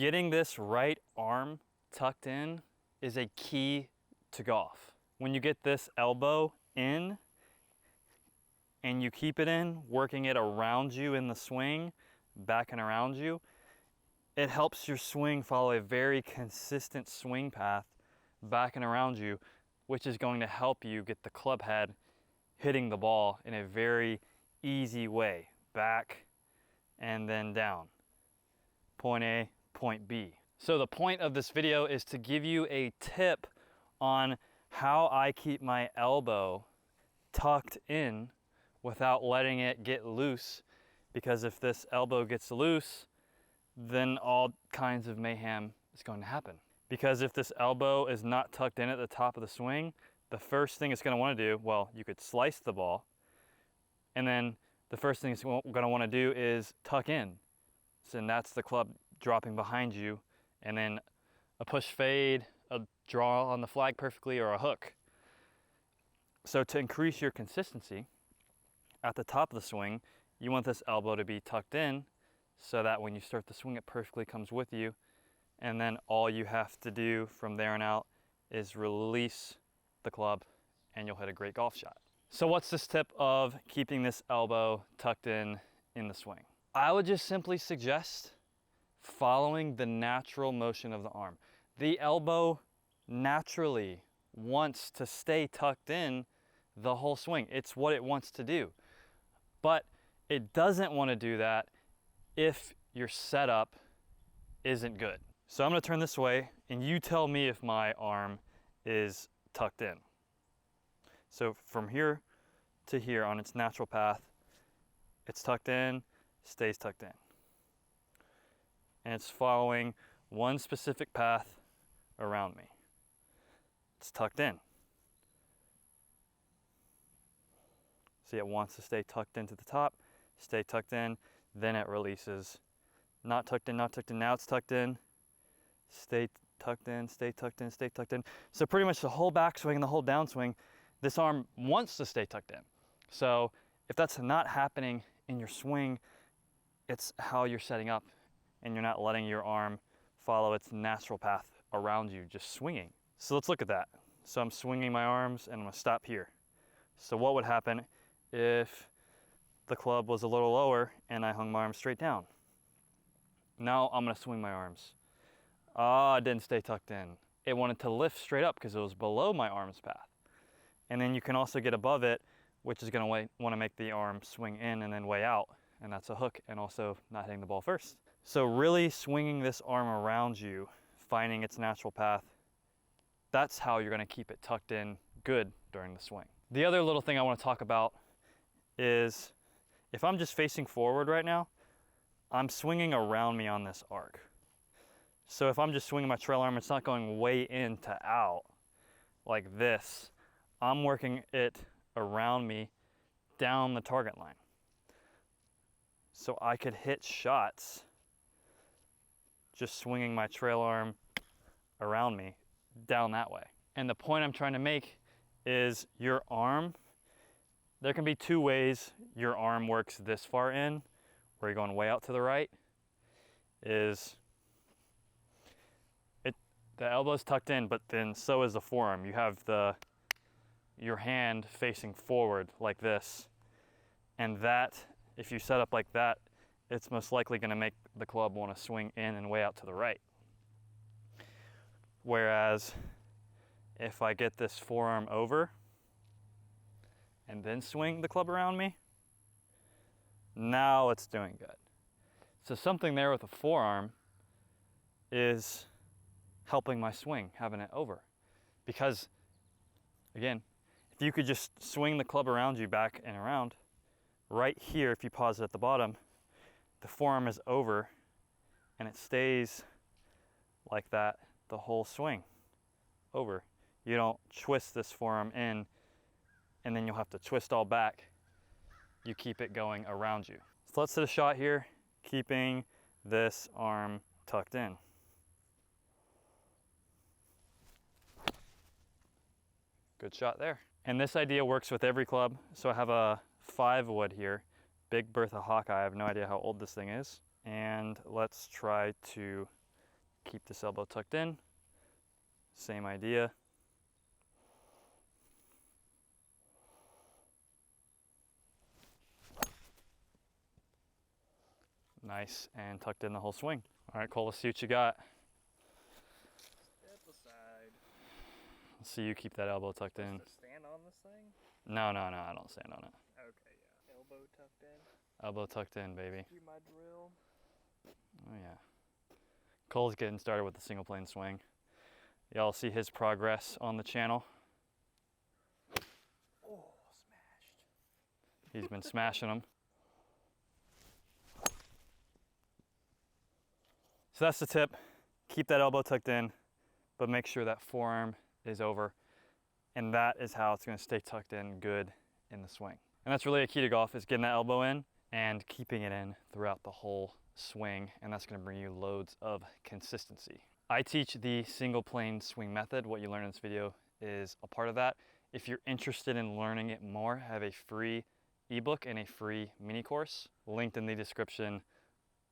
Getting this right arm tucked in is a key to golf. When you get this elbow in and you keep it in, working it around you in the swing, back and around you, it helps your swing follow a very consistent swing path back and around you, which is going to help you get the club head hitting the ball in a very easy way, back and then down. Point A, point B. So the point of this video is to give you a tip on how I keep my elbow tucked in without letting it get loose, because if this elbow gets loose, then all kinds of mayhem is going to happen. Because if this elbow is not tucked in at the top of the swing, the first thing it's going to want to do, well, you could slice the ball, and then the first thing it's going to want to do is tuck in. So then that's the club dropping behind you, and then a push fade, a draw on the flag perfectly, or a hook. So to increase your consistency at the top of the swing, you want this elbow to be tucked in so that when you start the swing, it perfectly comes with you. And then all you have to do from there on out is release the club and you'll hit a great golf shot. So what's this tip of keeping this elbow tucked in the swing? I would just simply suggest following the natural motion of the arm. The elbow naturally wants to stay tucked in the whole swing. It's what it wants to do. But it doesn't want to do that if your setup isn't good. So I'm going to turn this way and you tell me if my arm is tucked in. So from here to here on its natural path, it's tucked in, stays tucked in. And it's following one specific path around me. It's tucked in. See, it wants to stay tucked into the top, stay tucked in, then it releases. Not tucked in, not tucked in, now it's tucked in. Stay tucked in, stay tucked in, stay tucked in. So pretty much the whole backswing and the whole downswing, this arm wants to stay tucked in. So if that's not happening in your swing, it's how you're setting up and you're not letting your arm follow its natural path around you, just swinging. So let's look at that. So I'm swinging my arms and I'm gonna stop here. So what would happen if the club was a little lower and I hung my arms straight down? Now I'm gonna swing my arms. Ah, it didn't stay tucked in. It wanted to lift straight up because it was below my arm's path. And then you can also get above it, which is gonna want to make the arm swing in and then way out. And that's a hook and also not hitting the ball first. So really swinging this arm around you, finding its natural path, that's how you're gonna keep it tucked in good during the swing. The other little thing I wanna talk about is if I'm just facing forward right now, I'm swinging around me on this arc. So if I'm just swinging my trail arm, it's not going way in to out like this. I'm working it around me down the target line. So I could hit shots just swinging my trail arm around me down that way. And the point I'm trying to make is your arm, there can be two ways your arm works this far in, where you're going way out to the right, is the elbow's tucked in, but then so is the forearm. You have your hand facing forward like this. And that, if you set up like that, it's most likely gonna make the club wanna swing in and way out to the right. Whereas if I get this forearm over and then swing the club around me, now it's doing good. So something there with the forearm is helping my swing, having it over. Because, again, if you could just swing the club around you back and around, right here, if you pause it at the bottom, the forearm is over and it stays like that the whole swing, over. You don't twist this forearm in and then you'll have to twist all back. You keep it going around you. So let's hit a shot here, keeping this arm tucked in. Good shot there. And this idea works with every club. So I have a 5-wood here, Big Bertha Hawkeye. I have no idea how old this thing is. And let's try to Keep this elbow tucked in. Same idea. Nice, and tucked in the whole swing. All right, Cole, let's see what you got. Step aside. Let's see you keep that elbow tucked in. Supposed to stand on this thing? No, I don't stand on it. Okay, yeah. Elbow tucked in. Elbow tucked in, baby. Do my drill. Oh yeah. Cole's getting started with the single plane swing. Y'all see his progress on the channel. Oh, smashed. He's been smashing them. So that's the tip. Keep that elbow tucked in, but make sure that forearm is over. And that is how it's gonna stay tucked in good in the swing. And that's really a key to golf, is getting that elbow in and keeping it in throughout the whole swing. And that's gonna bring you loads of consistency. I teach the single plane swing method. What you learn in this video is a part of that. If you're interested in learning it more, I have a free ebook and a free mini course linked in the description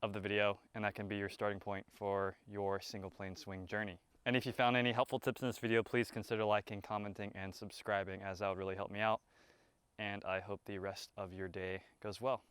of the video, and that can be your starting point for your single plane swing journey. And if you found any helpful tips in this video, please consider liking, commenting, and subscribing, as that would really help me out. And I hope the rest of your day goes well.